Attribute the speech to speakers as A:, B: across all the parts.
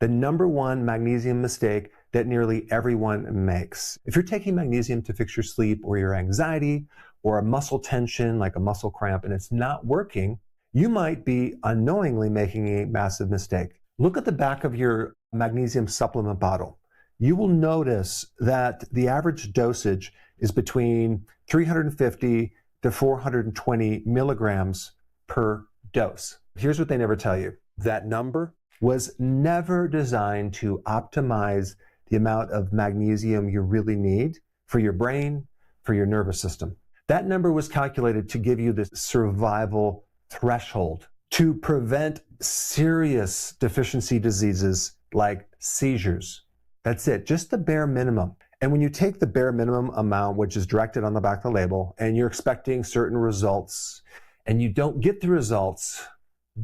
A: the number one magnesium mistake that nearly everyone makes. If you're taking magnesium to fix your sleep or your anxiety or a muscle tension like a muscle cramp and it's not working, you might be unknowingly making a massive mistake. Look at the back of your magnesium supplement bottle. You will notice that the average dosage is between 350 to 420 milligrams per dose. Here's what they never tell you. That number was never designed to optimize the amount of magnesium you really need for your brain, for your nervous system. That number was calculated to give you this survival threshold to prevent serious deficiency diseases like seizures. That's it, just the bare minimum. And when you take the bare minimum amount, which is directed on the back of the label, and you're expecting certain results, and you don't get the results,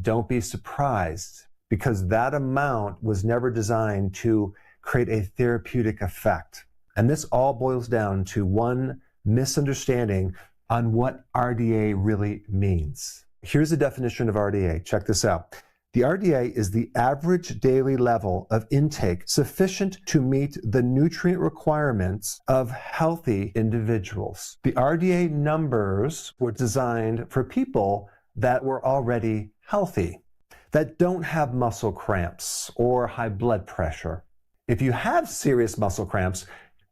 A: don't be surprised, because that amount was never designed to create a therapeutic effect. And this all boils down to one misunderstanding on what RDA really means. Here's the definition of RDA. Check this out. The RDA is the average daily level of intake sufficient to meet the nutrient requirements of healthy individuals. The RDA numbers were designed for people that were already healthy, that don't have muscle cramps or high blood pressure. If you have serious muscle cramps,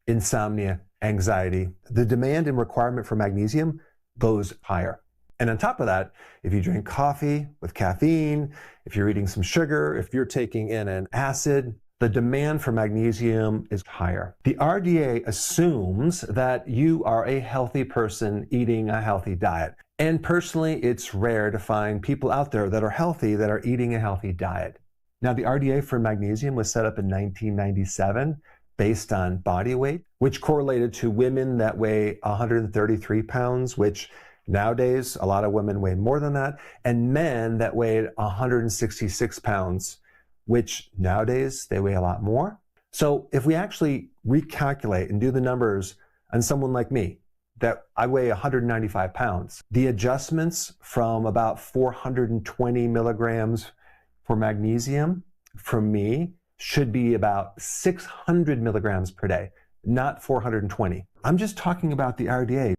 A: insomnia, anxiety, the demand and requirement for magnesium goes higher. And on top of that, if you drink coffee with caffeine, if you're eating some sugar, if you're taking in an acid, the demand for magnesium is higher. The RDA assumes that you are a healthy person eating a healthy diet. And personally, it's rare to find people out there that are healthy that are eating a healthy diet. Now, the RDA for magnesium was set up in 1997 based on body weight, which correlated to women that weigh 133 pounds, which nowadays, a lot of women weigh more than that, and men that weighed 166 pounds, which nowadays they weigh a lot more. So if we actually recalculate and do the numbers on someone like me, that I weigh 195 pounds, the adjustments from about 420 milligrams for magnesium for me should be about 600 milligrams per day, not 420. I'm just talking about the RDA.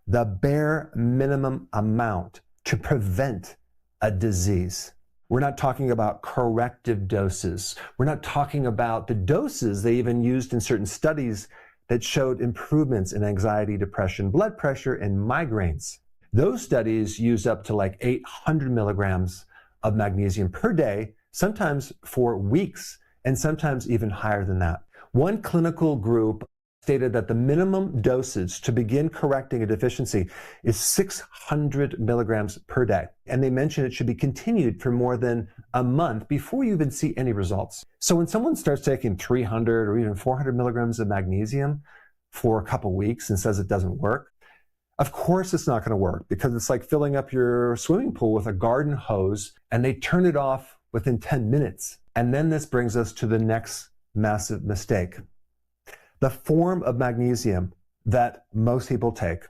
A: The bare minimum amount to prevent a disease. We're not talking about corrective doses. We're not talking about the doses they even used in certain studies that showed improvements in anxiety, depression, blood pressure, and migraines. Those studies use up to like 800 milligrams of magnesium per day, sometimes for weeks, and sometimes even higher than that. One clinical group stated that the minimum dosage to begin correcting a deficiency is 600 milligrams per day. And they mentioned it should be continued for more than a month before you even see any results. So when someone starts taking 300 or even 400 milligrams of magnesium for a couple weeks and says it doesn't work, of course it's not going to work, because it's like filling up your swimming pool with a garden hose and they turn it off within 10 minutes. And then this brings us to the next massive mistake. The form of magnesium that most people take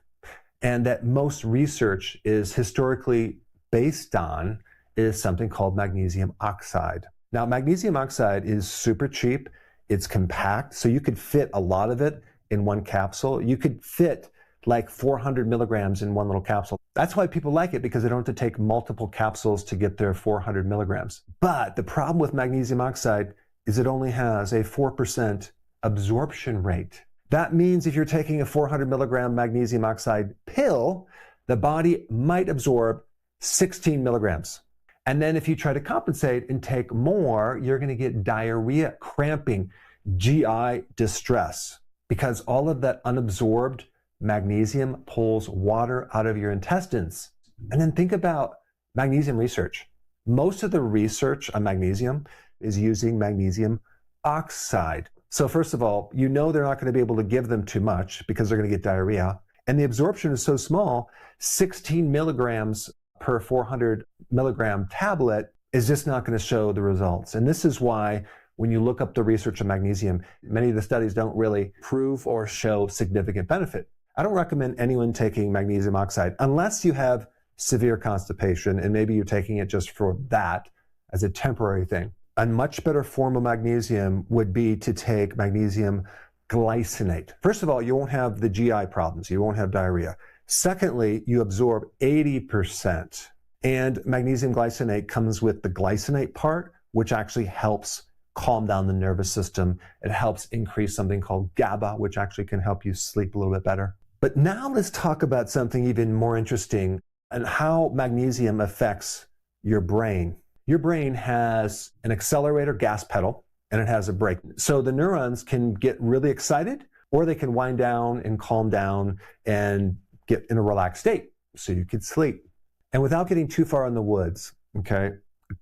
A: and that most research is historically based on is something called magnesium oxide. Now, magnesium oxide is super cheap. It's compact, so you could fit a lot of it in one capsule. You could fit like 400 milligrams in one little capsule. That's why people like it, because they don't have to take multiple capsules to get their 400 milligrams. But the problem with magnesium oxide is it only has a 4% absorption rate. That means if you're taking a 400 milligram magnesium oxide pill, the body might absorb 16 milligrams. And then if you try to compensate and take more, you're going to get diarrhea, cramping, GI distress, because all of that unabsorbed magnesium pulls water out of your intestines. And then think about magnesium research. Most of the research on magnesium is using magnesium oxide. So first of all, you know they're not going to be able to give them too much because they're going to get diarrhea. And the absorption is so small, 16 milligrams per 400 milligram tablet is just not going to show the results. And this is why when you look up the research on magnesium, many of the studies don't really prove or show significant benefit. I don't recommend anyone taking magnesium oxide unless you have severe constipation and maybe you're taking it just for that as a temporary thing. A much better form of magnesium would be to take magnesium glycinate. First of all, you won't have the GI problems. You won't have diarrhea. Secondly, you absorb 80%. And magnesium glycinate comes with the glycinate part, which actually helps calm down the nervous system. It helps increase something called GABA, which actually can help you sleep a little bit better. But now let's talk about something even more interesting and how magnesium affects your brain. Your brain has an accelerator gas pedal and it has a brake. So the neurons can get really excited or they can wind down and calm down and get in a relaxed state so you can sleep. And without getting too far in the woods, okay,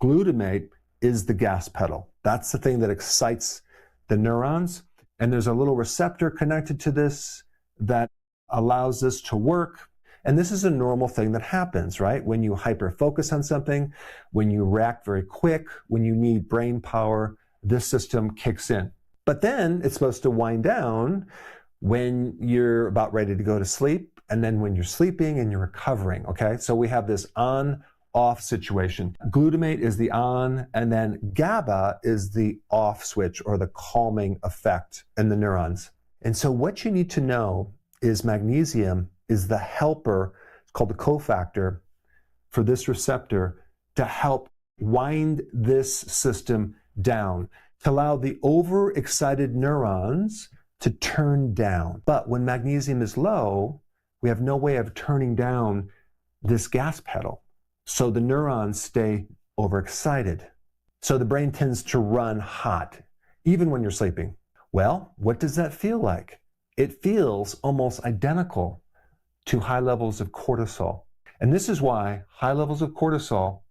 A: glutamate is the gas pedal. That's the thing that excites the neurons. And there's a little receptor connected to this that allows this to work. And this is a normal thing that happens, right? When you hyper-focus on something, when you react very quick, when you need brain power, this system kicks in. But then it's supposed to wind down when you're about ready to go to sleep, and then when you're sleeping and you're recovering, okay? So we have this on-off situation. Glutamate is the on, and then GABA is the off switch or the calming effect in the neurons. And so what you need to know is magnesium is the helper, it's called the cofactor, for this receptor to help wind this system down, to allow the overexcited neurons to turn down. But when magnesium is low, we have no way of turning down this gas pedal. So the neurons stay overexcited. So the brain tends to run hot, even when you're sleeping. Well, what does that feel like? It feels almost identical to high levels of cortisol. And this is why high levels of cortisol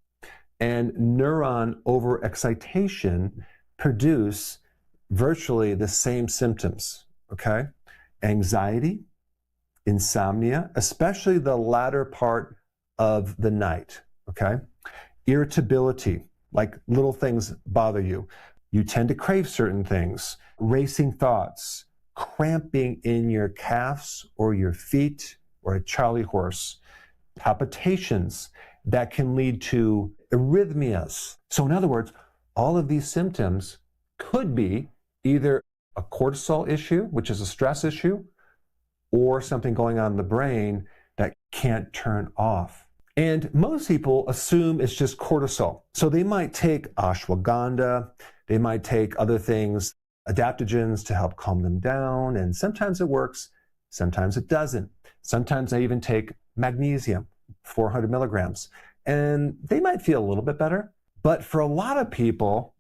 A: and neuron overexcitation produce virtually the same symptoms, okay? Anxiety, insomnia, especially the latter part of the night, okay? Irritability, like little things bother you. You tend to crave certain things, racing thoughts, cramping in your calves or your feet or a Charlie horse, palpitations that can lead to arrhythmias. So in other words, all of these symptoms could be either a cortisol issue, which is a stress issue, or something going on in the brain that can't turn off. And most people assume it's just cortisol. So they might take ashwagandha, they might take other things, adaptogens to help calm them down, and sometimes it works, sometimes it doesn't. Sometimes I even take magnesium, 400 milligrams, and they might feel a little bit better. But for a lot of people,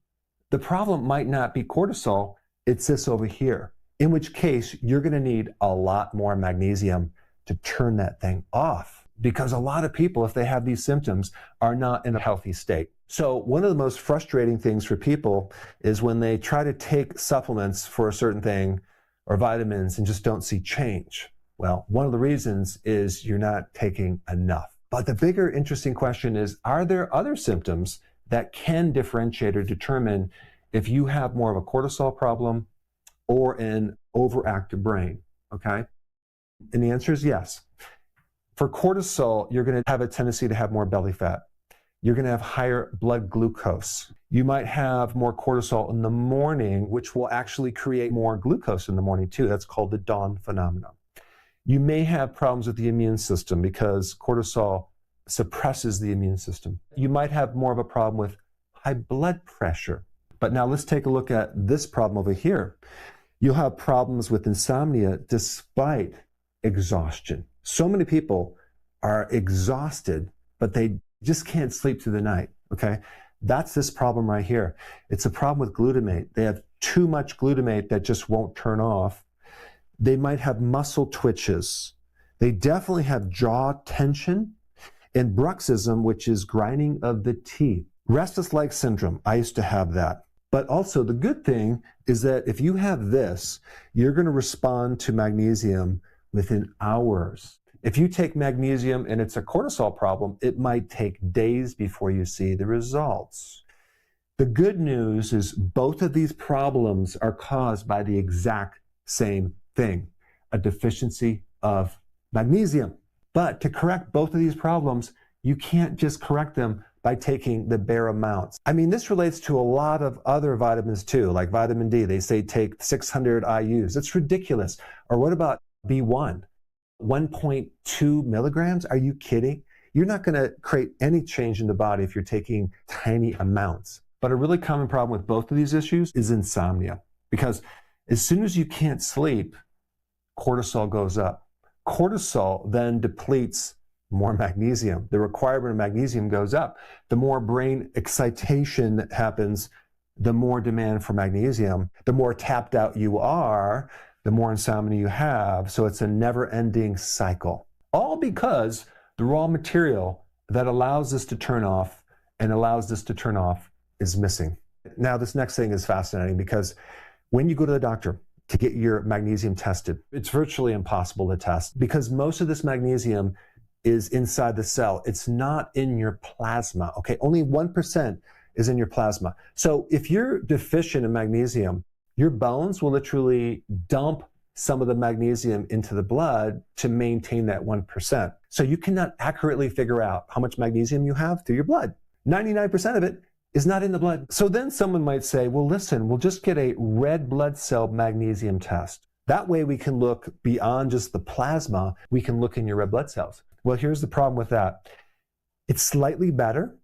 A: the problem might not be cortisol, it's this over here, in which case you're going to need a lot more magnesium to turn that thing off. Because a lot of people, if they have these symptoms, are not in a healthy state. So one of the most frustrating things for people is when they try to take supplements for a certain thing or vitamins and just don't see change. Well, one of the reasons is you're not taking enough. But the bigger interesting question is, are there other symptoms that can differentiate or determine if you have more of a cortisol problem or an overactive brain, okay? And the answer is yes. For cortisol, you're going to have a tendency to have more belly fat. You're going to have higher blood glucose. You might have more cortisol in the morning, which will actually create more glucose in the morning too. That's called the dawn phenomenon. You may have problems with the immune system because cortisol suppresses the immune system. You might have more of a problem with high blood pressure. But now let's take a look at this problem over here. You'll have problems with insomnia despite exhaustion. So many people are exhausted, but they just can't sleep through the night, okay? That's this problem right here. It's a problem with glutamate. They have too much glutamate that just won't turn off. They might have muscle twitches. They definitely have jaw tension and bruxism, which is grinding of the teeth. Restless leg syndrome, I used to have that. But also the good thing is that if you have this, you're going to respond to magnesium within hours. If you take magnesium and it's a cortisol problem, it might take days before you see the results. The good news is both of these problems are caused by the exact same thing, a deficiency of magnesium. But to correct both of these problems, you can't just correct them by by taking the bare amounts. I mean, this relates to a lot of other vitamins too, like vitamin D. They say take 600 IUs. It's ridiculous. Or what about B1? 1.2 milligrams? Are you kidding? You're not going to create any change in the body if you're taking tiny amounts. But a really common problem with both of these issues is insomnia. Because as soon as you can't sleep, cortisol goes up. Cortisol then depletes more magnesium. The requirement of magnesium goes up. The more brain excitation happens, the more demand for magnesium. The more tapped out you are, the more insomnia you have. So it's a never-ending cycle. All because the raw material that allows this to turn off and allows this to turn off is missing. Now, this next thing is fascinating because when you go to the doctor to get your magnesium tested, it's virtually impossible to test because most of this magnesium is inside the cell. It's not in your plasma, okay? Only 1% is in your plasma. So if you're deficient in magnesium, your bones will literally dump some of the magnesium into the blood to maintain that 1%. So you cannot accurately figure out how much magnesium you have through your blood. 99% of it is not in the blood. So then someone might say, well, listen, we'll just get a red blood cell magnesium test. That way we can look beyond just the plasma, we can look in your red blood cells. Well, here's the problem with that. It's slightly better,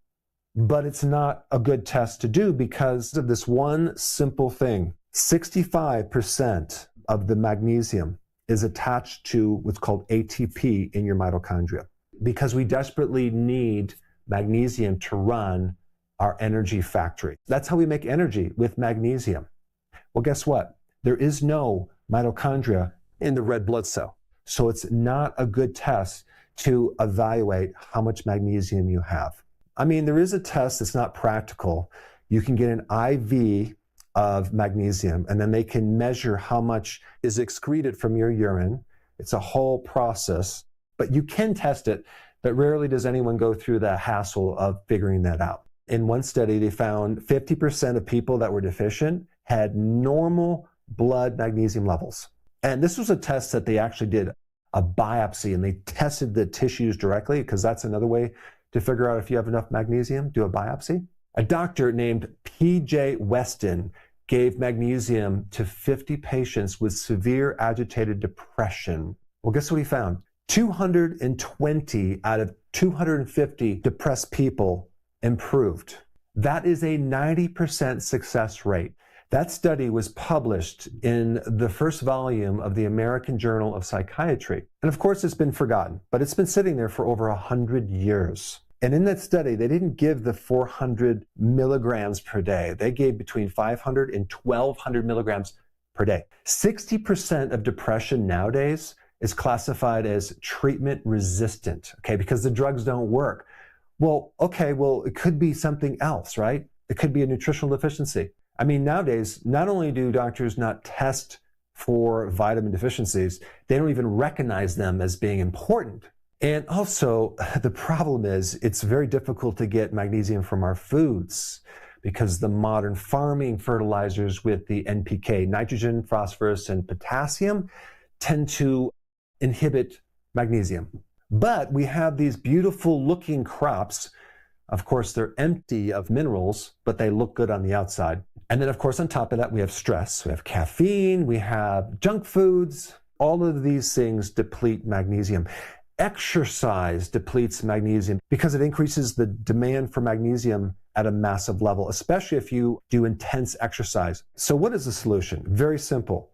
A: but it's not a good test to do because of this one simple thing. 65% of the magnesium is attached to what's called ATP in your mitochondria because we desperately need magnesium to run our energy factory. That's how we make energy, with magnesium. Well, guess what? There is no mitochondria in the red blood cell. So it's not a good test to evaluate how much magnesium you have. I mean, there is a test that's not practical. You can get an IV of magnesium, and then they can measure how much is excreted from your urine. It's a whole process, but you can test it, but rarely does anyone go through the hassle of figuring that out. In one study, they found 50% of people that were deficient had normal blood magnesium levels. And this was a test that they actually did a biopsy, and they tested the tissues directly, because that's another way to figure out if you have enough magnesium, do a biopsy. A doctor named P.J. Weston gave magnesium to 50 patients with severe agitated depression. Well, guess what he found? 220 out of 250 depressed people improved. That is a 90% success rate. That study was published in the first volume of the American Journal of Psychiatry. And of course, it's been forgotten, but it's been sitting there for over 100 years. And in that study, they didn't give the 400 milligrams per day. They gave between 500 and 1,200 milligrams per day. 60% of depression nowadays is classified as treatment resistant, okay, because the drugs don't work. Well, okay, it could be something else, right? It could be a nutritional deficiency. I mean, nowadays, not only do doctors not test for vitamin deficiencies, they don't even recognize them as being important. And also, the problem is it's very difficult to get magnesium from our foods because the modern farming fertilizers with the NPK, nitrogen, phosphorus, and potassium, tend to inhibit magnesium. But we have these beautiful looking crops. Of course, they're empty of minerals, but they look good on the outside. And then, of course, on top of that, we have stress. We have caffeine, we have junk foods. All of these things deplete magnesium. Exercise depletes magnesium because it increases the demand for magnesium at a massive level, especially if you do intense exercise. So what is the solution? Very simple.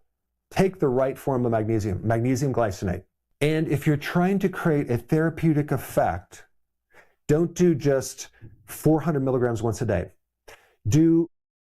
A: Take the right form of magnesium, magnesium glycinate. And if you're trying to create a therapeutic effect, don't do just 400 milligrams once a day. Do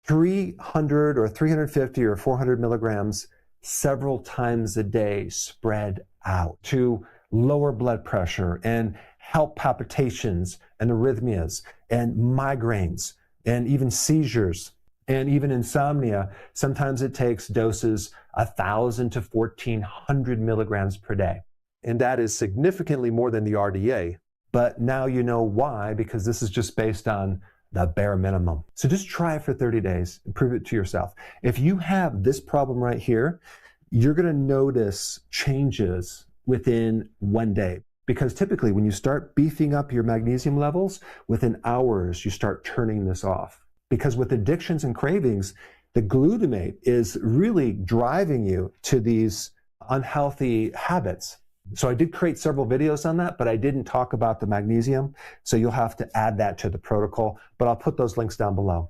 A: 300 or 350 or 400 milligrams several times a day, spread out to lower blood pressure and help palpitations and arrhythmias and migraines and even seizures and even insomnia. Sometimes it takes doses 1,000 to 1,400 milligrams per day. And that is significantly more than the RDA. But now you know why, because this is just based on the bare minimum. So just try it for 30 days and prove it to yourself. If you have this problem right here, you're going to notice changes within one day. Because typically when you start beefing up your magnesium levels, within hours you start turning this off. Because with addictions and cravings, the glutamate is really driving you to these unhealthy habits. So I did create several videos on that, but I didn't talk about the magnesium. So you'll have to add that to the protocol, but I'll put those links down below.